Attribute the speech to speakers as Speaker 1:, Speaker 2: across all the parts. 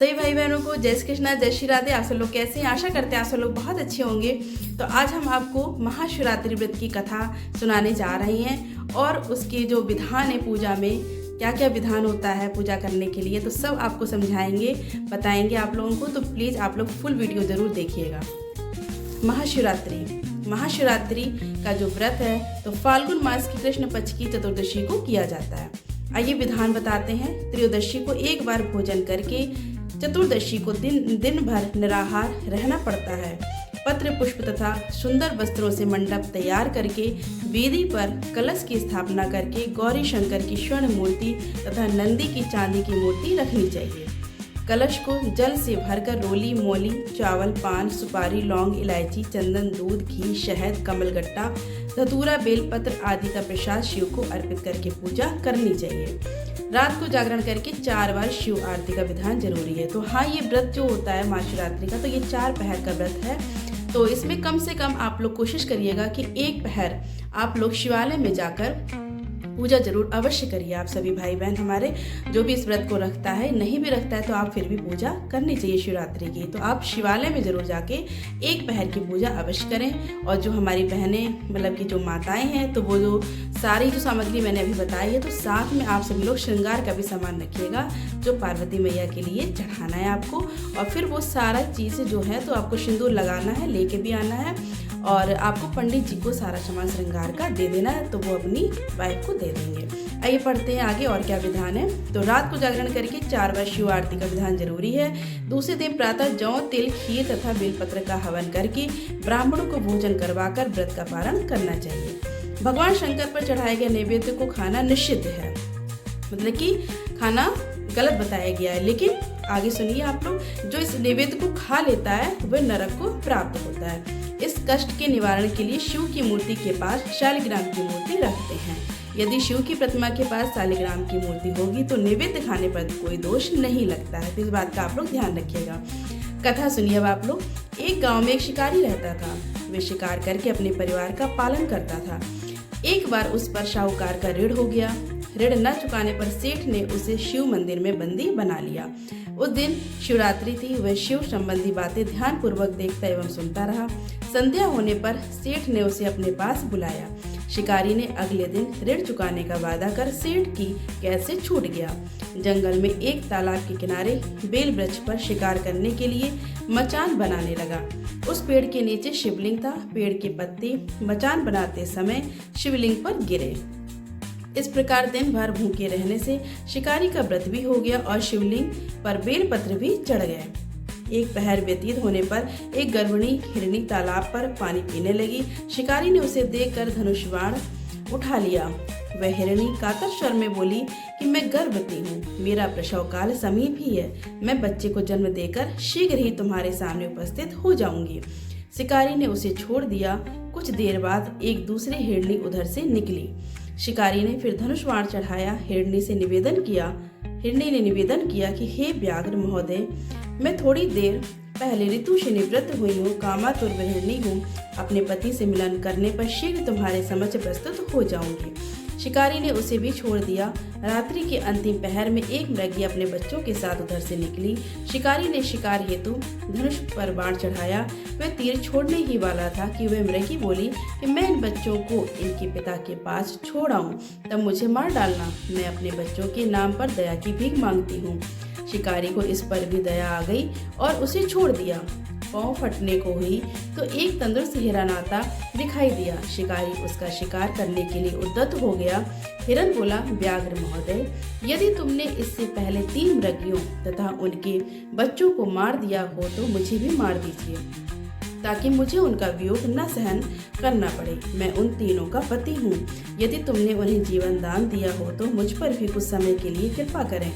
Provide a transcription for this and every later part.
Speaker 1: सभी भाई बहनों को जय श्री कृष्णा, जय श्री राधे। आप सब लोग कैसे हैं? आशा करते हैं आप सब लोग बहुत अच्छे होंगे। तो आज हम आपको महाशिवरात्रि व्रत की कथा सुनाने जा रहे हैं और उसके जो विधान है, पूजा में क्या क्या विधान होता है पूजा करने के लिए, तो सब आपको समझाएंगे, बताएंगे आप लोगों को। तो प्लीज़ आप लोग फुल वीडियो ज़रूर देखिएगा। महाशिवरात्रि का जो व्रत है तो फाल्गुन मास की कृष्ण पक्ष की चतुर्दशी को किया जाता है। आइए विधान बताते हैं। त्रयोदशी को एक बार भोजन करके चतुर्दशी को दिन भर निराहार रहना पड़ता है। पत्र पुष्प तथा सुंदर वस्त्रों से मंडप तैयार करके वेदी पर कलश की स्थापना करके गौरी शंकर की स्वर्ण मूर्ति तथा नंदी की चांदी की मूर्ति रखनी चाहिए। कलश को जल से भरकर रोली, मोली, चावल, पान, सुपारी, लौंग, इलायची, चंदन, दूध, घी, शहद, कमलगट्टा, धतूरा, बेलपत्र आदि का प्रसाद शिव को अर्पित करके पूजा करनी चाहिए। रात को जागरण करके 4 बार शिव आरती का विधान जरूरी है। तो हाँ, ये व्रत जो होता है महाशिवरात्रि का, तो ये 4 पहर का व्रत है। तो इसमें कम से कम आप लोग कोशिश करिएगा कि 1 पहर आप लोग शिवालय में जाकर पूजा जरूर अवश्य करिए। आप सभी भाई बहन हमारे जो भी इस व्रत को रखता है, नहीं भी रखता है तो आप फिर भी पूजा करनी चाहिए शिवरात्रि की। तो आप शिवालय में जरूर जाके 1 पहर की पूजा अवश्य करें। और जो हमारी बहनें मतलब कि जो माताएं हैं, तो वो जो सारी जो सामग्री मैंने अभी बताई है, तो साथ में आप सभी लोग श्रृंगार का भी सामान रखिएगा जो पार्वती मैया के लिए चढ़ाना है आपको। और फिर वो सारा चीज़ जो है तो आपको सिंदूर लगाना है, लेके भी आना है और आपको पंडित जी को सारा सामान श्रृंगार का दे देना है, तो वो अपनी वाइफ को दे देंगे। आइए पढ़ते हैं आगे और क्या विधान है। तो रात को जागरण करके 4 बार शिव आरती का विधान जरूरी है। दूसरे दिन प्रातः जौ, तिल, खीर तथा बेलपत्र का हवन करके ब्राह्मणों को भोजन करवाकर व्रत का पारण करना चाहिए। भगवान शंकर पर चढ़ाए गए नैवेद्य को खाना निषिद्ध है, मतलब कि खाना गलत बताया गया है। लेकिन आगे सुनिए आप लोग, जो इस नैवेद्य को खा लेता है वह नरक को प्राप्त होता है। इस कष्ट के निवारण के लिए शिव की मूर्ति के पास शालिग्राम की मूर्ति रखते हैं। यदि शिव की प्रतिमा के पास शालिग्राम की मूर्ति होगी तो नैवेद्य खाने पर कोई दोष नहीं लगता है। तो इस बात का आप लोग ध्यान रखिएगा। कथा सुनिए अब आप लोग। एक गांव में एक शिकारी रहता था। वे शिकार करके अपने परिवार का पालन करता था। एक बार उस पर शाहूकार का ऋण हो गया। ऋण न चुकाने पर सेठ ने उसे शिव मंदिर में बंदी बना लिया। उस दिन शिवरात्रि थी। वह शिव संबंधी बातें ध्यान पूर्वक देखता एवं सुनता रहा। संध्या होने पर सेठ ने उसे अपने पास बुलाया। शिकारी ने अगले दिन ऋण चुकाने का वादा कर सेठ की कैद से छूट गया। जंगल में एक तालाब के किनारे बेल वृक्ष पर शिकार करने के लिए मचान बनाने लगा। उस पेड़ के नीचे शिवलिंग था। पेड़ के पत्ते मचान बनाते समय शिवलिंग पर गिरे। इस प्रकार दिन भर भूखे रहने से शिकारी का व्रत भी हो गया और शिवलिंग पर बेलपत्र भी चढ़ गए। एक पहर व्यतीत होने पर एक गर्भिणी हिरनी तालाब पर पानी पीने लगी। शिकारी ने उसे देखकर धनुष बाण उठा लिया। वह हिरनी कातर स्वर में बोली कि मैं गर्भवती हूँ, मेरा प्रसव काल समीप ही है, मैं बच्चे को जन्म देकर शीघ्र ही तुम्हारे सामने उपस्थित हो जाऊंगी। शिकारी ने उसे छोड़ दिया। कुछ देर बाद एक दूसरी हिरनी उधर से निकली। शिकारी ने फिर धनुष बाण चढ़ाया। हिरनी ने निवेदन किया कि हे व्याघ्र महोदय, मैं थोड़ी देर पहले ऋतु से निवृत्त हुई हूँ, कामातुर हिरनी हूँ। अपने पति से मिलन करने पर शीघ्र तुम्हारे समक्ष प्रस्तुत हो जाऊंगी। शिकारी ने उसे भी छोड़ दिया। रात्रि के अंतिम पहर में एक मृगी अपने बच्चों के साथ उधर से निकली। शिकारी ने शिकार हेतु धनुष पर बाण चढ़ाया। वह तीर छोड़ने ही वाला था कि वह मृगी बोली कि मैं इन बच्चों को इनके पिता के पास छोड़ आऊं, तब मुझे मार डालना। मैं अपने बच्चों के नाम पर दया की भीख मांगती हूँ। शिकारी को इस पर भी दया आ गई और उसे छोड़ दिया। पाँव फटने को हुई तो एक तंदुरुस्त हिरन आता दिखाई दिया। शिकारी उसका शिकार करने के लिए उद्यत हो गया। हिरन बोला, व्याघ्र महोदय, यदि तुमने इससे पहले 3 मृगियों तथा उनके बच्चों को मार दिया हो तो मुझे भी मार दीजिए, ताकि मुझे उनका वियोग न सहन करना पड़े। मैं उन तीनों का पति हूँ। यदि तुमने उन्हें जीवन दान दिया हो तो मुझ पर भी कुछ समय के लिए कृपा करें।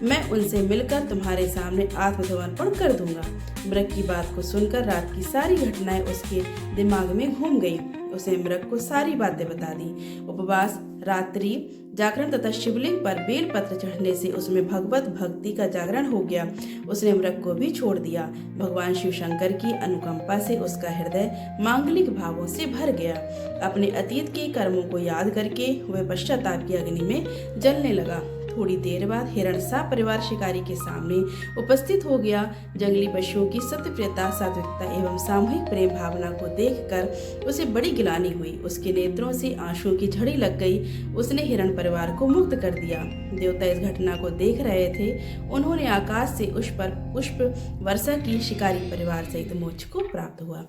Speaker 1: मैं उनसे मिलकर तुम्हारे सामने आत्मसमर्पण कर दूंगा। मृग की बात को सुनकर रात की सारी घटनाएं उसके दिमाग में घूम गई। उसे मृग को सारी बातें बता दी। उपवास, रात्रि जागरण तथा शिवलिंग पर बेलपत्र चढ़ने से उसमें भगवत भक्ति का जागरण हो गया। उसने मृग को भी छोड़ दिया। भगवान शिव शंकर की अनुकंपा से उसका हृदय मांगलिक भावों से भर गया। अपने अतीत के कर्मों को याद करके वह पश्चाताप की अग्नि में जलने लगा। थोड़ी देर बाद हिरण परिवार शिकारी के सामने उपस्थित हो गया। जंगली पशुओं की सत्यप्रियता, सात्विकता एवं सामूहिक प्रेम भावना को देखकर उसे बड़ी गिलानी हुई। उसके नेत्रों से आंसुओं की झड़ी लग गई। उसने हिरण परिवार को मुक्त कर दिया। देवता इस घटना को देख रहे थे। उन्होंने आकाश से उस पर पुष्प वर्षा की। शिकारी परिवार सहित मोक्ष को प्राप्त हुआ।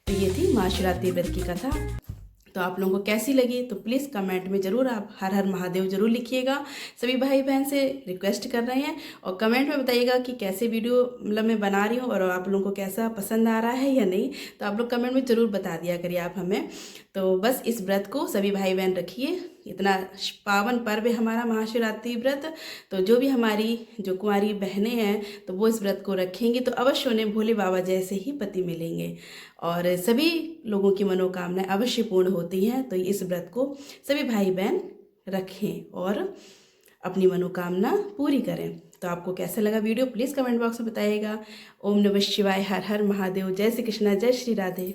Speaker 1: तो ये थी महाशिवरात्रि व्रत की कथा। तो आप लोगों को कैसी लगी तो प्लीज़ कमेंट में ज़रूर आप हर हर महादेव ज़रूर लिखिएगा। सभी भाई बहन से रिक्वेस्ट कर रहे हैं और कमेंट में बताइएगा कि कैसे वीडियो मतलब मैं बना रही हूँ और आप लोगों को कैसा पसंद आ रहा है या नहीं। तो आप लोग कमेंट में ज़रूर बता दिया करिए आप हमें। तो बस इस व्रत को सभी भाई बहन रखिए। इतना पावन पर्व है हमारा महाशिवरात्रि व्रत। तो जो भी हमारी जो कुंवारी बहनें हैं तो वो इस व्रत को रखेंगी तो अवश्य उन्हें भोले बाबा जैसे ही पति मिलेंगे और सभी लोगों की मनोकामनाएं अवश्य पूर्ण होती हैं। तो इस व्रत को सभी भाई बहन रखें और अपनी मनोकामना पूरी करें। तो आपको कैसा लगा वीडियो प्लीज़ कमेंट बॉक्स में बताइएगा। ओम नमः शिवाय, हर हर महादेव, जय श्री कृष्णा, जय श्री राधे।